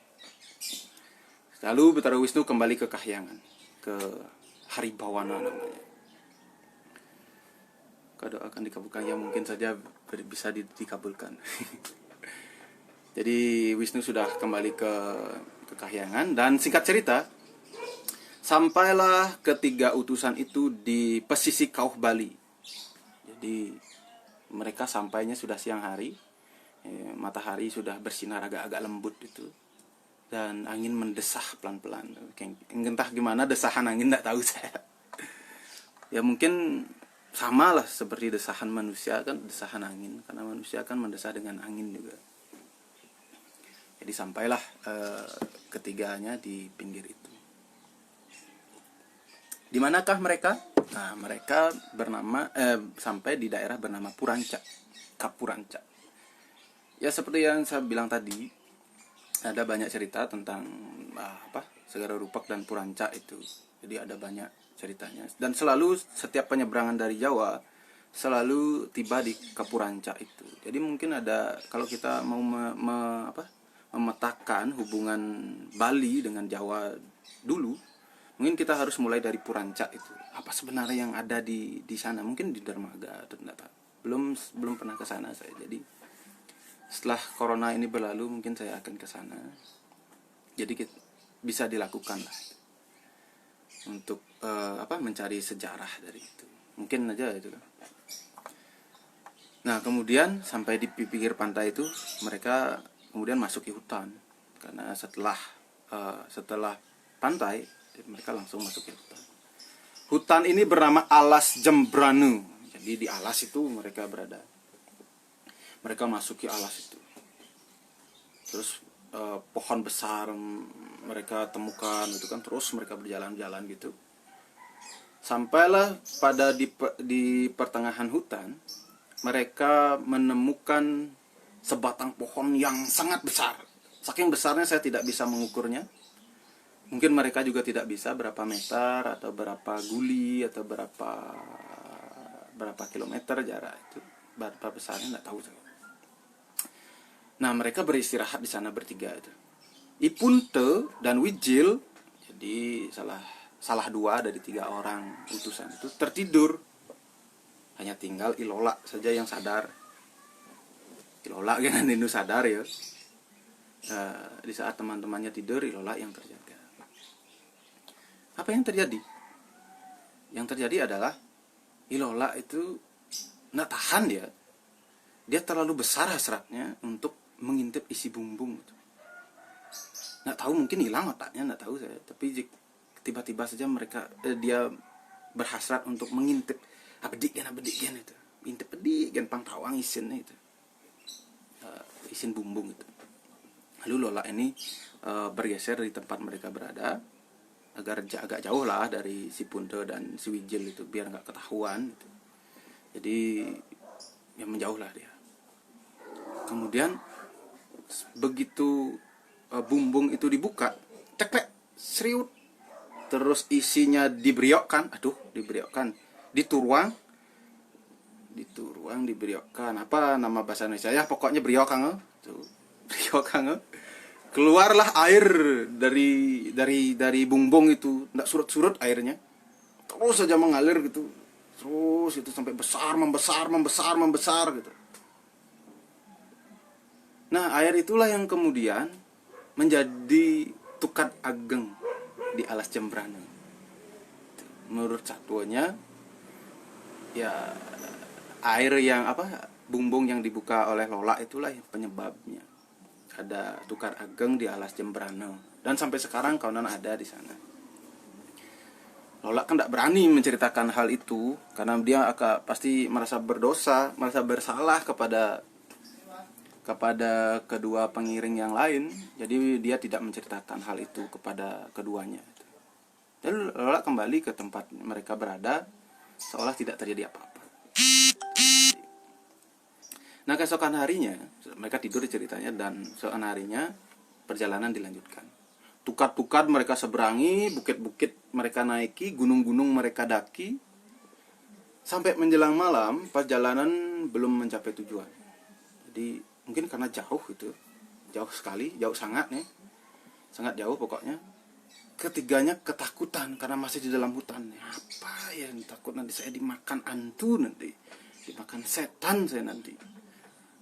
Lalu Betara Wisnu kembali ke Kahyangan, ke Haribawana namanya. Kalau akan dikabulkan, ya mungkin saja bisa dikabulkan. Jadi Wisnu sudah kembali ke Kahyangan, dan singkat cerita, sampailah ketiga utusan itu di pesisir Kauh Bali. Jadi mereka sampainya sudah siang hari, matahari sudah bersinar agak-agak lembut itu, dan angin mendesah pelan-pelan. Entah gimana desahan angin, tidak tahu saya. Ya mungkin sama lah seperti desahan manusia kan, desahan angin, karena manusia kan mendesah dengan angin juga. Jadi sampailah ketiganya di pinggir itu. Di manakah mereka? Nah, mereka sampai di daerah bernama Puranca, Kapuranca. Ya seperti yang saya bilang tadi, ada banyak cerita tentang Segara Rupak dan Puranca itu. Jadi ada banyak ceritanya, dan selalu setiap penyeberangan dari Jawa selalu tiba di Kapuranca itu. Jadi mungkin ada, kalau kita mau memetakan hubungan Bali dengan Jawa dulu, mungkin kita harus mulai dari Puranca itu. Apa sebenarnya yang ada di sana? Mungkin di dermaga atau tidak. Belum pernah ke sana saya. Jadi setelah corona ini berlalu, mungkin saya akan ke sana. Jadi bisa dilakukan lah untuk mencari sejarah dari itu. Mungkin aja itu kan. Nah, kemudian sampai di pinggir pantai itu, mereka kemudian masuk ke hutan. Karena setelah pantai, mereka langsung masuk ke hutan. Hutan ini bernama Alas Jembranu. Jadi di alas itu mereka berada. Mereka masuk ke alas itu. Terus pohon besar mereka temukan itu kan, terus mereka berjalan-jalan gitu. Sampailah pada di pertengahan hutan, mereka menemukan sebatang pohon yang sangat besar. Saking besarnya saya tidak bisa mengukurnya. Mungkin mereka juga tidak bisa berapa meter atau berapa guli atau berapa kilometer jarak itu. Berapa besarnya nggak tahu saya. Nah, mereka beristirahat di sana bertiga itu. Ipunte dan Wijil, jadi salah dua dari 3 orang utusan itu tertidur. Hanya tinggal Ilola saja yang sadar. Ilola kan Ninu sadar ya. Di saat teman-temannya tidur, Ilola yang terjaga. Apa yang terjadi? Yang terjadi adalah Ilola itu nggak tahan dia. Dia terlalu besar hasratnya untuk mengintip isi bumbung itu. Nggak tahu, mungkin hilang otaknya, nggak tahu saya. Tapi tiba-tiba saja dia berhasrat untuk mengintip abedikan itu. Intip pedikan pangtawang isin itu. Isin bumbung itu. Lalu Lola ini bergeser di tempat mereka berada agar agak jauh lah dari si Punte dan si Wijil itu, biar nggak ketahuan gitu. Jadi ya menjauhlah dia. Kemudian begitu bumbung itu dibuka, ceklek, seriut, terus isinya diberiokkan, dituruang, diberiokkan, apa nama bahasa Indonesia ya, pokoknya beriokang, beriokang, keluarlah air dari bumbung itu, nggak surut airnya, terus saja mengalir gitu, terus itu sampai membesar gitu. Nah, air itulah yang kemudian menjadi Tukat Ageng di Alas Jembrana. Menurut satuannya, ya air yang bumbung yang dibuka oleh Lola itulah yang penyebabnya. Ada Tukar Ageng di alas Jembrana, dan sampai sekarang kawanan ada di sana. Lola kan tidak berani menceritakan hal itu karena dia pasti merasa berdosa, merasa bersalah kepada kedua pengiring yang lain. Jadi dia tidak menceritakan hal itu kepada keduanya. Dan Lola kembali ke tempat mereka berada seolah tidak terjadi apa-apa. Nah, keesokan harinya mereka tidur ceritanya, dan keesokan harinya perjalanan dilanjutkan. Tukar-tukar mereka seberangi, bukit-bukit mereka naiki, gunung-gunung mereka daki. Sampai menjelang malam, perjalanan belum mencapai tujuan. Jadi mungkin karena jauh itu, jauh sekali, jauh sangat nih, sangat jauh pokoknya. Ketiganya ketakutan karena masih di dalam hutan. Apa ya, takut nanti saya dimakan hantu, nanti dimakan setan saya nanti.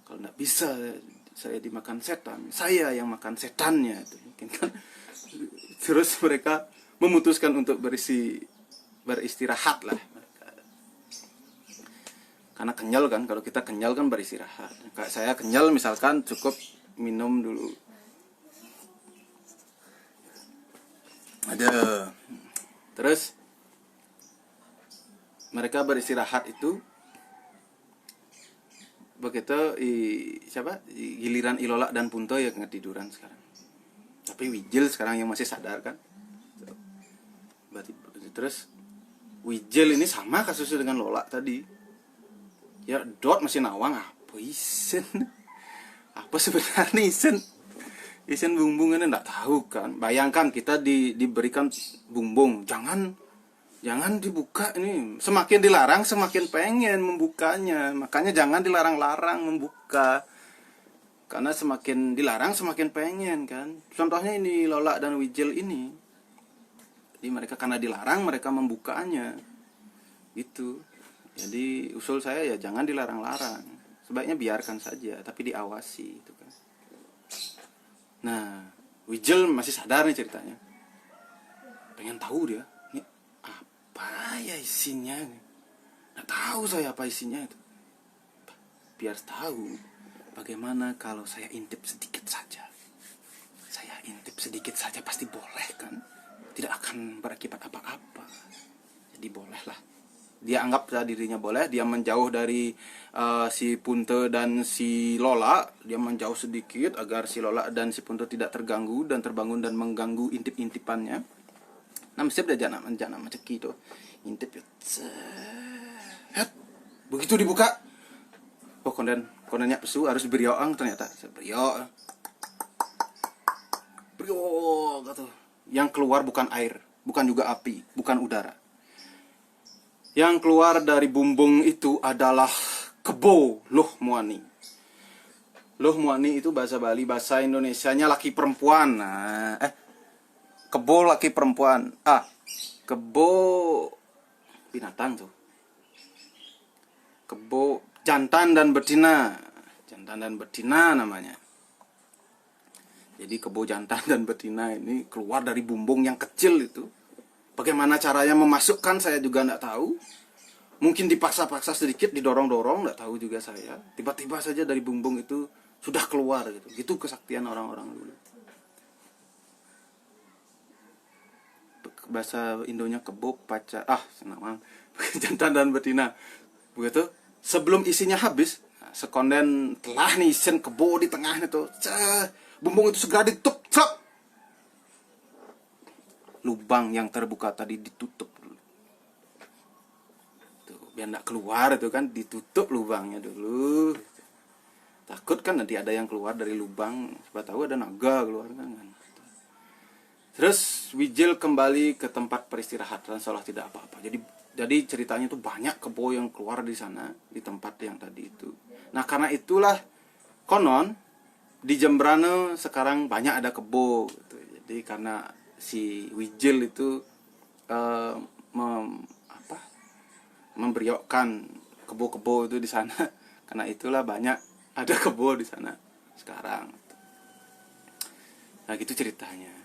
Kalau nggak bisa saya dimakan setan, saya yang makan setannya itu mungkin kan. Terus mereka memutuskan untuk beristirahat lah. Karena kenyal kan, kalau kita kenyal kan beristirahat. Kayak saya kenyal misalkan cukup minum dulu. Terus mereka beristirahat itu. Begitu giliran Ilola dan Punto ya ketiduran sekarang. Tapi Wijil sekarang yang masih sadar kan. Terus Wijil ini sama kasusnya dengan Lola tadi. Ya Dot masih nawang apa isen. Apa sebenarnya isen bumbung ini enggak tahu kan. Bayangkan kita diberikan bumbung, jangan dibuka ini. Semakin dilarang semakin pengen membukanya. Makanya jangan dilarang-larang membuka. Karena semakin dilarang semakin pengen kan. Contohnya ini Lola dan Wijil ini. Jadi mereka karena dilarang mereka membukanya. Gitu. Jadi usul saya ya jangan dilarang-larang. Sebaiknya biarkan saja tapi diawasi itu kan. Nah, Wijil masih sadar nih ceritanya. Pengen tahu dia. Apa ya isinya? Nggak tahu saya apa isinya itu. Biar tahu, bagaimana kalau saya intip sedikit saja? Saya intip sedikit saja pasti boleh kan? Tidak akan berakibat apa-apa. Jadi bolehlah. Dia anggap dirinya boleh. Dia menjauh dari si Punte dan si Lola. Dia menjauh sedikit agar si Lola dan si Punte tidak terganggu dan terbangun dan mengganggu intip-intipannya. Nah, mesti belajar nama ceki itu. Intip ya. Begitu dibuka. Oh, kondennya pesu harus berioang ternyata. Beriok gitu. Yang keluar bukan air, bukan juga api, bukan udara. Yang keluar dari bumbung itu adalah kebo Luh Muani. Luh Muani itu bahasa Bali, bahasa Indonesianya laki perempuan. Nah, kebo laki perempuan. Kebo binatang tuh. Kebo jantan dan betina. Jantan dan betina namanya. Jadi kebo jantan dan betina ini keluar dari bumbung yang kecil itu. Bagaimana caranya memasukkan saya juga enggak tahu. Mungkin dipaksa-paksa sedikit, didorong-dorong, enggak tahu juga saya. Tiba-tiba saja dari bumbung itu sudah keluar gitu. Gitu kesaktian orang-orang dulu. Bahasa Indonya kebo paca senang jantan dan betina. Begitu sebelum isinya habis, sekonden telah nih isen kebo di tengahnya tuh. Bumbung itu segera ditutup. Lubang yang terbuka tadi ditutup dulu. Tuh, biar enggak keluar itu kan, ditutup lubangnya dulu. Takut kan nanti ada yang keluar dari lubang, siapa tahu ada naga keluar kan. Terus Wijil kembali ke tempat peristirahatan seolah tidak apa-apa. Jadi ceritanya itu banyak kebo yang keluar di sana, di tempat yang tadi itu. Nah, karena itulah konon di Jembrana sekarang banyak ada kebo gitu. Jadi karena si Wijil itu memberiokkan kebo-kebo itu di sana. Karena itulah banyak ada kebo di sana sekarang. Nah, gitu ceritanya.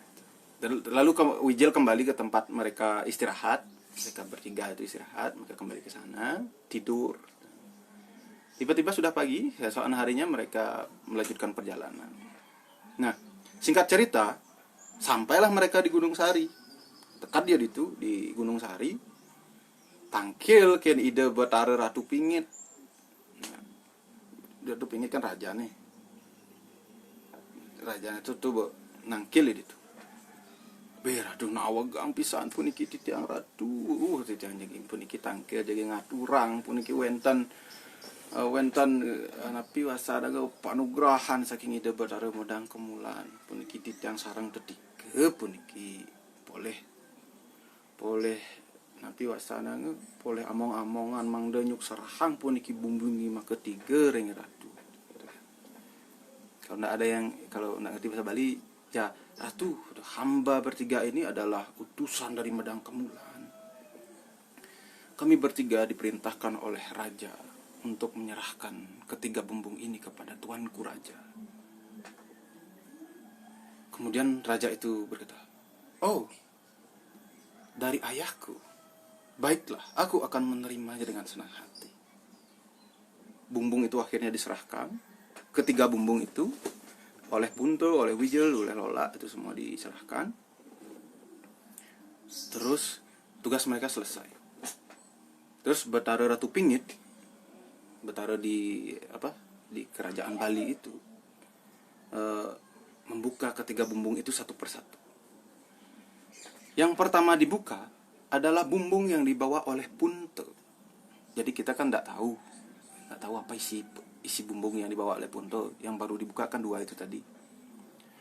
Lalu Wijil kembali ke tempat mereka istirahat. Mereka bertiga itu istirahat, mereka kembali ke sana, tidur. Tiba-tiba sudah pagi, keesokan harinya mereka melanjutkan perjalanan. Nah, singkat cerita, sampailah mereka di Gunung Sari. Tekat dia di Gunung Sari. Tangkil ken ide Betara Ratu Pingit. Nah, Ratu Pingit kan raja nih. Raja itu tuh nangkil itu. Beradu nawagang pisan puniki titiang ratu. Titiang jaging puniki tangkil jaging ngaturang puniki wenten napi wasada ga panugrahan saking ide Betara Medang Kemulan puniki titiang sarang tetiga puniki boleh napi wasana boleh among-amongan mang denyuk serahang puniki bumbungi mah ketiga reng ratu. Kalau nggak ngerti bahasa Bali ya, ratu hamba bertiga ini adalah utusan dari Medang Kemulan. Kami bertiga diperintahkan oleh raja untuk menyerahkan ketiga bumbung ini kepada tuanku raja. Kemudian raja itu berkata, "Oh, dari ayahku. Baiklah, aku akan menerimanya dengan senang hati." Bumbung itu akhirnya diserahkan. Ketiga bumbung itu oleh Punto, oleh Wijel, oleh Lola, itu semua diserahkan. Terus tugas mereka selesai. Terus Betara Ratu Pingit, Betara di kerajaan Bali itu membuka ketiga bumbung itu satu persatu. Yang pertama dibuka adalah bumbung yang dibawa oleh Punto. Jadi kita kan nggak tahu apa isi bumbung yang dibawa oleh Punto. Yang baru dibuka kan 2 itu tadi.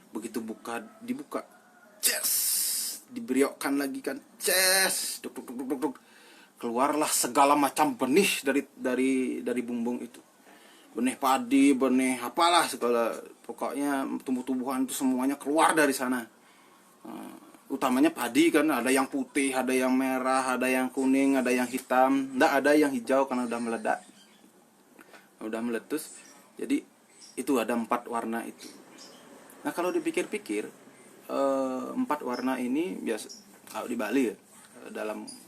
Begitu dibuka, ces, diberiokkan lagi kan, ces, duk. Keluarlah segala macam benih dari bumbung itu. Benih padi, benih apalah segala, pokoknya tumbuh-tumbuhan itu semuanya keluar dari sana. Utamanya padi kan, ada yang putih, ada yang merah, ada yang kuning, ada yang hitam, nggak ada yang hijau karena udah meledak, udah meletus. Jadi itu ada 4 warna itu. Nah kalau dipikir-pikir 4 warna ini biasa kalau di Bali ya,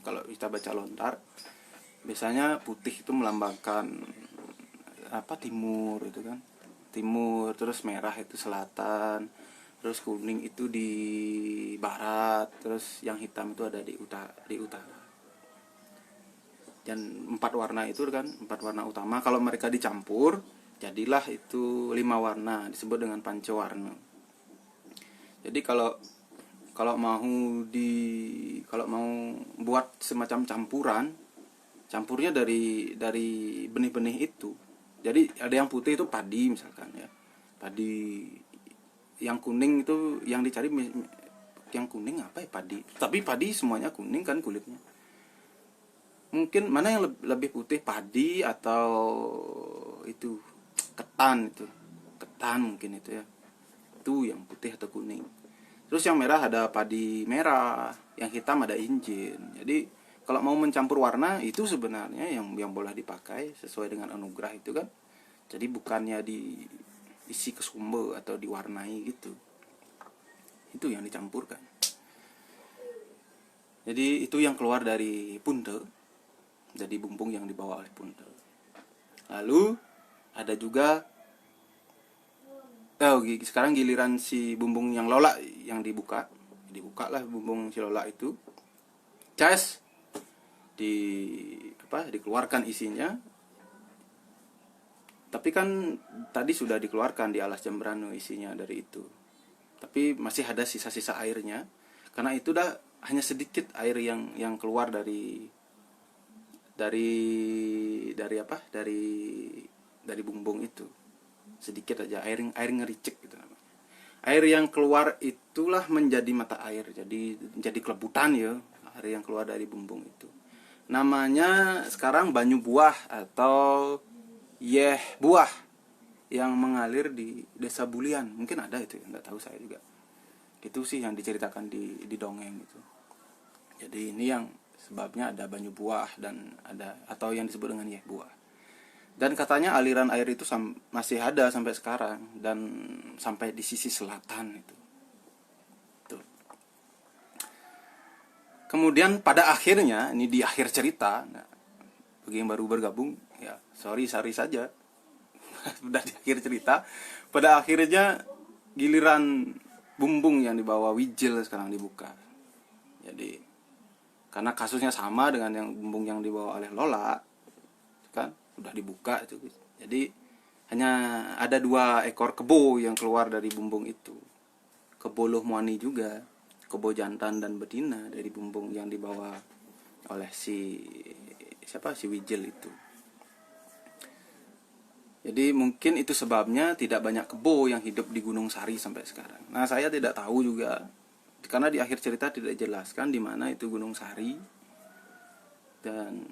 kalau kita baca lontar biasanya putih itu melambangkan timur itu kan, timur, terus merah itu selatan, terus kuning itu di barat, terus yang hitam itu ada di utara. Dan 4 warna itu kan 4 warna utama, kalau mereka dicampur jadilah itu 5 warna, disebut dengan pancawarna. Jadi kalau mau buat semacam campurnya dari benih-benih itu. Jadi ada yang putih itu padi misalkan ya, padi. Yang kuning itu yang dicari, yang kuning apa ya, padi. Tapi padi semuanya kuning kan kulitnya. Mungkin mana yang lebih putih, padi atau itu ketan mungkin itu ya. Itu yang putih atau kuning. Terus yang merah ada padi merah, yang hitam ada injin. Jadi kalau mau mencampur warna itu sebenarnya yang boleh dipakai sesuai dengan anugerah itu kan. Jadi bukannya diisi ke sumber atau diwarnai gitu. Itu yang dicampurkan. Jadi itu yang keluar dari Punto. Jadi bumbung yang dibawa oleh Punto. Lalu ada juga sekarang giliran si bumbung yang Lola yang dibukalah bumbung si Lola itu, cas, dikeluarkan isinya. Tapi kan tadi sudah dikeluarkan di alas Jembrano isinya dari itu, tapi masih ada sisa-sisa airnya, karena itu udah hanya sedikit air yang keluar dari bumbung itu, sedikit aja, air ngericik gitu namanya. Air yang keluar itulah menjadi mata air, jadi kelebutan ya, air yang keluar dari bumbung itu. Namanya sekarang banyu buah atau buah yang mengalir di Desa Bulian. Mungkin ada itu, nggak tahu saya juga. Itu sih yang diceritakan di dongeng itu. Jadi ini yang sebabnya ada banyu buah dan ada atau yang disebut dengan buah. Dan katanya aliran air itu masih ada sampai sekarang dan sampai di sisi selatan itu. Tuh. Kemudian pada akhirnya, ini di akhir cerita, bagi yang baru bergabung, ya sorry saja. Sudah di akhir cerita. Pada akhirnya giliran bumbung yang dibawa Wijil sekarang dibuka. Jadi karena kasusnya sama dengan yang bumbung yang dibawa oleh Lola, kan udah dibuka itu. Jadi hanya ada 2 ekor kebo yang keluar dari bumbung itu. Kebo Loh Muani juga, kebo jantan dan betina dari bumbung yang dibawa oleh si Wijil itu. Jadi mungkin itu sebabnya tidak banyak kebo yang hidup di Gunung Sari sampai sekarang. Nah, saya tidak tahu juga karena di akhir cerita tidak dijelaskan di mana itu Gunung Sari dan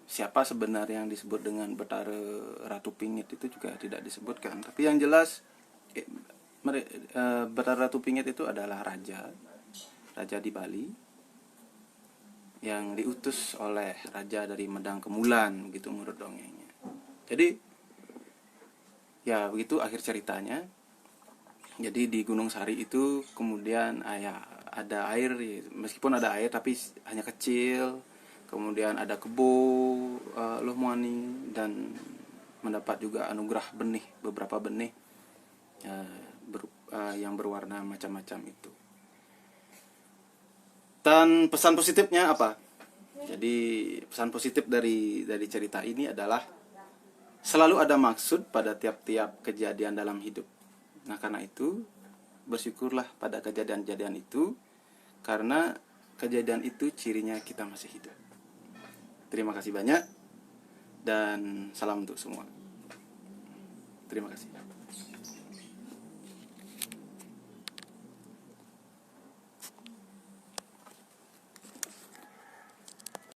siapa sebenarnya yang disebut dengan Betara Ratu Pingit itu juga tidak disebutkan. Tapi yang jelas Betara Ratu Pingit itu adalah raja di Bali yang diutus oleh raja dari Medang Kemulan, gitu menurut dongengnya. Jadi ya begitu akhir ceritanya. Jadi di Gunung Sari itu kemudian ada air, meskipun ada air tapi hanya kecil. Kemudian ada kebo Loh Muani dan mendapat juga anugerah benih, beberapa benih yang berwarna macam-macam itu. Dan pesan positifnya apa? Jadi pesan positif dari cerita ini adalah selalu ada maksud pada tiap-tiap kejadian dalam hidup. Nah, karena itu bersyukurlah pada kejadian-kejadian itu, karena kejadian itu cirinya kita masih hidup. Terima kasih banyak dan salam untuk semua. Terima kasih.